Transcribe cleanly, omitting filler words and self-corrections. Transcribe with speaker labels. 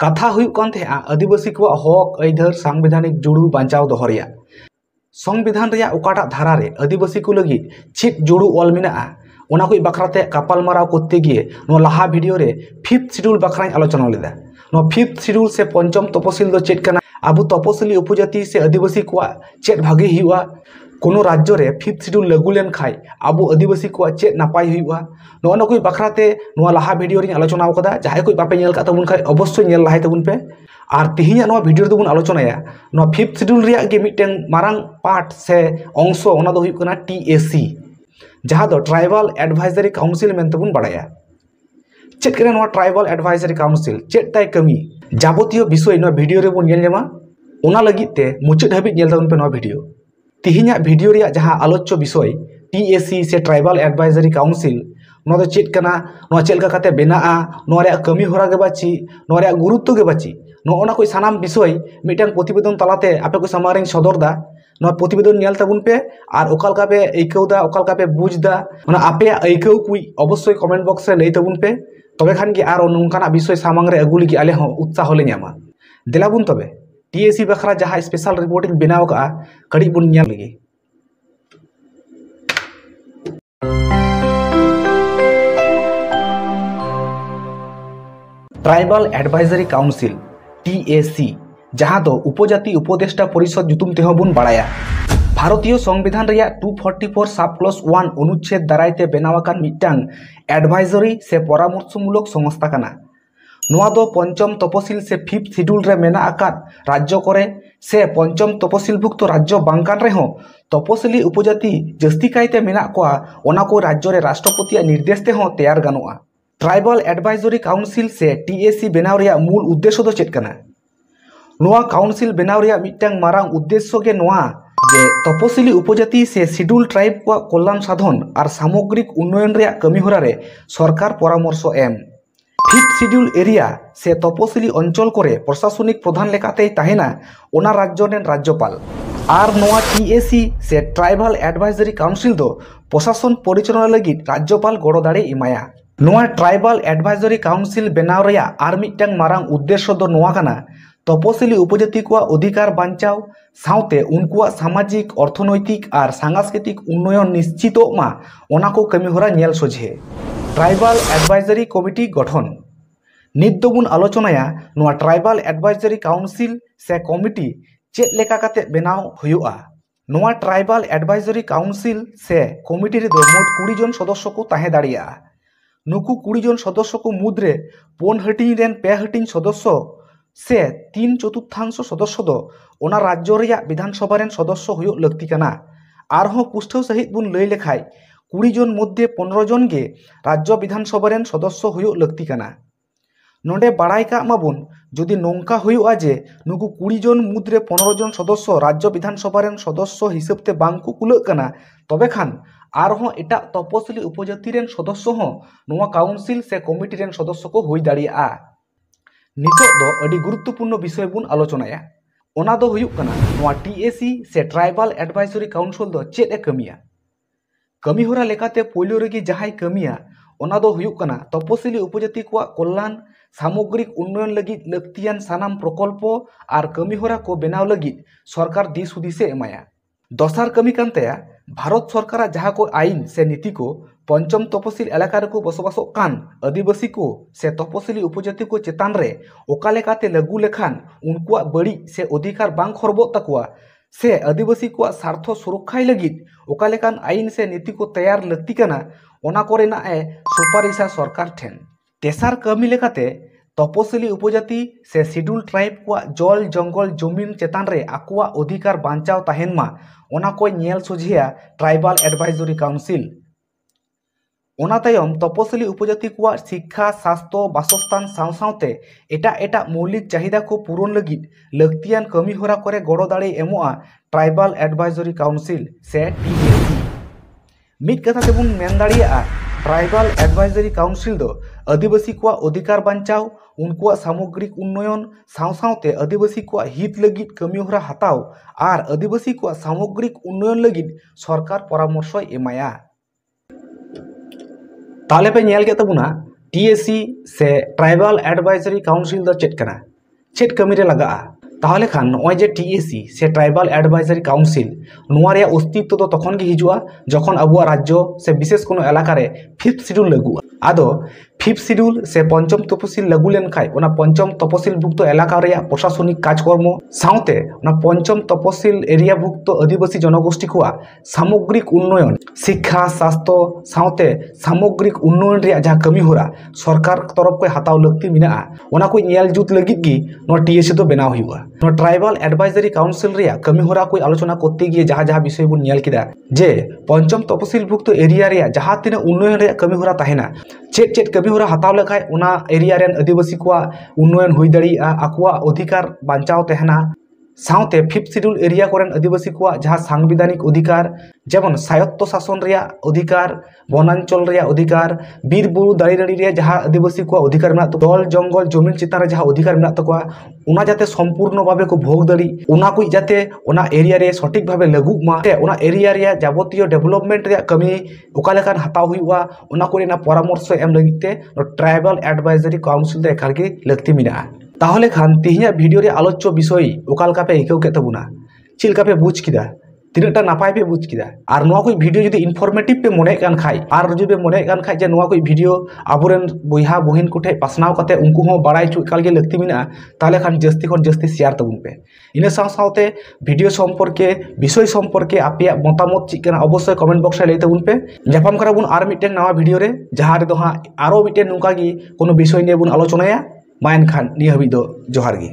Speaker 1: कथा हुयुक कान थे आदिवासी को हक अइधर सांविधानिक जुड़ू बांचाव दोहो रेया संविधान रेया ओकाटा धारा रे आदिवासी को लगी चेक जुड़ू ऑल मेना ओना कोई बखराते कपाल माराव करते गिए नो लाहा वीडियो रे 5th शेड्यूल बखरा आलोचना लेदा नो 5th शेड्यूल से पंचम तपसिल दो चेक कना आबू तपसिली उपजाति से आदिवासी को चेक भागे हुआ कोनो राज्य रे 5th शेड्यूल लागू लेन खाई आबू आदिवासी को चेक नापाय हुआ नो कोई बखराते नो लाहा वीडियो रे आलोचना कदा जहां कोई बापे नेल का तबुन खाई अवश्य नेल लाहाय तबुन पे और तिहिया नो वीडियो दो बुन आलोचनाया नो 5th शेड्यूल रे गे मिटें मारांग पार्ट से अंश ओना दो हुई कना TAC जहाँ दो ट्राइबल एडवाइजरी काउंसिल मेनते बुन बड़ाया चेक करे नो ट्राइबल एडवाइजरी काउंसिल चेक ताई कमी जाबतीय विषय नो वीडियो रे बुन नेल नेमा ओना लगित ते मुचाद हाबि नेल ताबुन पे नो वीडियो तिहिया वीडियो रे जहाँ आलोच्य विषय TAC से ट्राइबल एडवाइजरी काउंसिल नो दो चेक कना नो चेलका काते बेनाआ नो रे कमी होरा गे बाची नो रे गुरुत्व गे बाची नो ओना कोई सानाम विषय मिटांग प्रतिवेदन तलाते आपे को समारिंग सदरदा नो प्रतिवेदन नेल ताबुन पे और ओकालका पे ऐकौदा ओकालका पे बुझदा ओना आपे ऐकौ कुई अवश्य कमेंट बॉक्स रे लई ताबुन पे तबे खान के आरो नोंकाना विषय सामांग रे अगु लगी आले हो उत्साह ले न्यामा देलाबुन तबे TAC बखरा जहाँ स्पेशल रिपोर्टिंग बनाव का कड़ी बुन नेल लगी ट्राइबल एडवाइजरी काउंसिल TAC जहाँ दो उपजाति उपदेष्टा परिषद जुतुम तेहो बुन बड़ाया भारतीय संविधान रेया 244 सब क्लॉज 1 अनुच्छेद दारायते बेनावाकान मिटांग एडवाइजरी से परामर्शमूलक संस्था कना नोआ दो पंचम तपसिल से 5th शेड्यूल रे मेना आकाद राज्य करे से पंचम तपसिलभुक्त राज्य बांकान रेहो तपसिली उपजाति जस्ती कायते मेना कोआ ओना को राज्य रे राष्ट्रपति निर्देश ते हो तैयार गानोआ ट्राइबल एडवाइजरी काउंसिल से TAC बेनाव रेया मूल उद्देश्य दो चेक कना नोआ काउंसिल बेनाव रेया मिटांग मारांग उद्देश्य गे नोआ जे तपसिली उपजाति से शेड्यूल ट्राइब को कल्याण साधन और सामग्रिक उन्नयन रेया कमी होरा रे सरकार परामर्श एम 5th शेड्यूल एरिया से तपसिली अंचल करे प्रशासनिक प्रधान लेकाते ताहेना ओना राज्य रेन राज्यपाल और नोआ TAC से ट्राइबल एडवाइजरी काउंसिल दो प्रशासन परिचालना लगी राज्यपाल गड़ो दाड़े इमाया नोआ ट्राइबल एडवाइजरी काउंसिल बेनाव रेया आर मिटांग मारांग उद्देश्य दो नोआ कना तपसिली उपजाति को अधिकार बांचाव साउते उनकुआ सामाजिक अर्थनैतिक और सांस्कृतिक उन्नयन निश्चित मा ओना को कमी होरा नेल सोझे ट्राइबल एडवाइजरी कमिटी गठन नित दो बुन आलोचनाया नोआ ट्राइबल एडवाइजरी काउंसिल से कमिटी चेक लेका काते बेनाव हुयुआ नोआ ट्राइबल एडवाइजरी काउंसिल से कमिटी रे दो मोट 20 जन सदस्य को ताहे दाड़िया नुकु 20 जन सदस्य को मुद्रे 4 हटिंग रेन 2 हटिंग सदस्य से 3/4 सदस्य दो ओना राज्य रेया विधानसभा रेन सदस्य हुयुग लक्ति कना आरहों पुष्टव सहित बुन लई लेखाय 20 जन मध्य 15 जन गे राज्य विधानसभा रेन सदस्य हुयुग लक्ति कना नोडे बाड़ाई का माबुन जदि नोंका हुयुआ जे नुकु 20 जन मुद्रे 15 जन सदस्य राज्य विधानसभा रेन सदस्य हिसाबते बांकु कुलक कना तबे खान आरहों एटा तपसिली उपजाति रेन सदस्य हो नोआ काउंसिल से कमिटी रेन सदस्य को हुई दाड़िया नितो दो अड़ी गुरुत्वपूर्ण विषय बुन आलोचनाया ओना दो हुयुग कना नोआ TAC से ट्राइबल एडवाइजरी काउंसिल दो चेक ए कमिया कमी होरा लेकाते पोलियो रेगी जहाई कमिया ओना दो हुयुग कना तपसिली उपजाति को कल्याण सामग्रिक उन्नयन लगी लक्तियान सानाम प्रकल्प और कमी होरा को बेनाव लगी सरकार दिस हुदिसे एमाया दसार कमी कानतेया भारत सरकार जहाँ को आईन से नीति को पंचम तपसिल एलाका को बसबासो कान आदिवासी को से तपसिली उपजाति को चेतान रे ओका लेकाते लागू लेखान उनकुआ बड़ी से अधिकार बांग खरबो तकुआ से आदिवासी को स्वार्थ सुरक्षाय लगित ओका लेकान आईन से नीति को तैयार लक्ति कना ओना कोरेना ए सुपारिशा सरकार ठेन तेसार कमी लेकाते तपसिली उपजाति से शेड्यूल ट्राइब को जल जंगल जमीन चेतान रे आकुआ अधिकार बांचाव ताहेन मा ओना कोई नेल सोझिया ट्राइबल एडवाइजरी काउंसिल ओना तायम तपसिली उपजाति को शिक्षा स्वास्थ्य बासस्थान सावसावते एटा एटा मौलिक चाहिदा को पूरण लगित लक्तियान कमी होरा करे गड़ो दाड़े एमोआ ट्राइबल एडवाइजरी काउंसिल से TAC मिद कथा तेबुन मेन दाड़िया ट्राइबल एडवाइजरी काउंसिल दो आदिवासी को अधिकार बांचाव उनकुआ सामग्रिक उन्नयन सावसावते आदिवासी को हित लगित कमी होरा हताव और आदिवासी को सामग्रिक उन्नयन लगित सरकार परामर्श एमाया ताले पे नेल के तबुना TAC से ट्राइबल एडवाइजरी काउंसिल दो चेक कना चेक कमी रे लगा ताहले खान नॉय जे TAC से ट्राइबल एडवाइजरी काउंसिल नोआ रे अस्तित्व तो तखन गे हिजुआ जखन अबुआ राज्य से विशेष कोनो इलाका रे 5th शिड्यूल लागू आदो 5th शिड्यूल से पंचम तपसिल लागू लेन खाय ओना पंचम तपसिल भुक्त इलाका रे प्रशासनिक कार्यकर्म साउते ओना पंचम तपसिल एरिया भुक्त आदिवासी जनगोष्ठी को सामग्रिक उन्नयन शिक्षा स्वास्थ्य साउते सामग्रिक उन्नयन रे जहां कमी होरा सरकार तरफ को हताव लगती मिना ओना को नेल जुत लगित गी नो TAC तो बनाव हुआ नो ट्राइबल एडवाइजरी काउंसिल रे कमी होरा कोई आलोचना करते गिए जहां जहां विषय बुन नेल किदा जे पंचम तपसिल भुक्त एरिया रे जहां तिना उन्नयन रे कमी होरा ताहेना चेक चेक कमी होरा हताव लेखाय ओना एरिया रेन आदिवासी को उन्नयन हुई दाड़िया आकुआ अधिकार बांचाव तहना साउते 5th शिड्यूल एरिया कोरेन आदिवासी को जहां सांविधानिक अधिकार जेमन स्वायत्त शासन रे अधिकार वनांचल रे अधिकार बीर बुरु दाड़ी दाड़ी रे जहां आदिवासी को अधिकार मेना दल जंगल जमीन चितान रे जहां अधिकार मेना तकवा उना जाते संपूर्ण भावे को भोग दाड़ी उना को जाते उना एरिया रे सठिक भावे लागू मा उना एरिया रे जाबतीय डेवलपमेंट रे कमी ओका लेखान हताव हुआ उना को रेना परामर्श एम लगिते ट्राइबल एडवाइजरी काउंसिल रे एकाल गे लगती मिना ताहले खान तिहिया वीडियो रे आलोच्य विषय ओकालका पे इकौ के तबुना चिलका पे बुझ किदा तिनटा नापाय पे बुझ किदा आर नोआ कोई वीडियो जदि इनफॉर्मेटिव पे मने कान खाय आर जदि पे मने कान खाय जे नोआ कोई वीडियो आबुरेन बहिहा बहिन कोठे पासनाव काते उनको हो बाड़ाय चु एकाल गे लगती मिना ताहले खान जस्ती खन जस्ती शेयर तबुन पे इने साव सावते वीडियो सम्पर्के विषय सम्पर्के आपिया मतामत चिकना अवश्य कमेंट बॉक्स रे लई तबुन पे जापाम करा बुन आर मिटेन नवा वीडियो रे जहां रे दो हा आरो मिटेन नुका गी कोनो विषय निये बुन आलोचनाया मायन खान निया हबि दो जोहार गे।